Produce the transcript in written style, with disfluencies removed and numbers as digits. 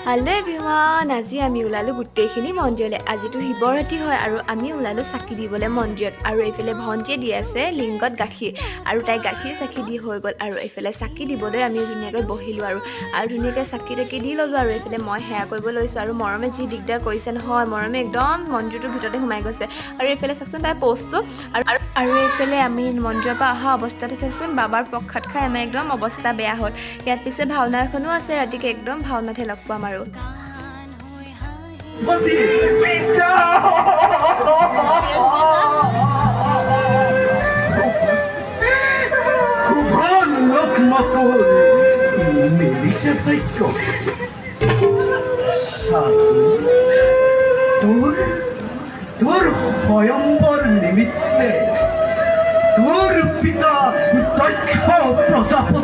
Hello everyone, আজি আমি ওলালো গুটেইখিনি মন্দিৰলে আজিটো শিৱৰাত্ৰি হয় আৰু আমি ওলালো চাকি দিবলে মন্দিৰত আৰু এইফালে ভন্টিয়ে দি আছে লিংগত গাখীৰ আৰু তাই গাখীৰ চাকি দি হৈ গল আৰু এইফালে চাকি দিবলৈ আমি ধুনীয়াকৈ বহিলো আৰু ধুনীয়াকৈ চাকি টাকি দি ললো আৰু এইফালে মই হেয়া কৰিব লৈছো আৰু মৰমে যি দিগদাৰ কৰিছে নহয় মৰমে একদম মন্দিৰটোৰ ভিতৰতে সোমাই গৈছে আৰু এইফালে চাকচোন তাই পোষ্টটো আৰু এইফালে আমি মন্দিৰৰ পৰা অহা অৱস্থাতে চাকচোন বাবাৰ প্ৰসাদ খাই আমাৰ একদম অৱস্থা বেয়া হ'ল ইয়াত পিছে ভাওনা এখনো আছে ৰাতিকে একদম ভাওনাতে লগ পাম আৰু তোৰ স্বয়ম্বৰ নিমিত্তে তোৰ পিতা দক্ষ প্ৰজাপতি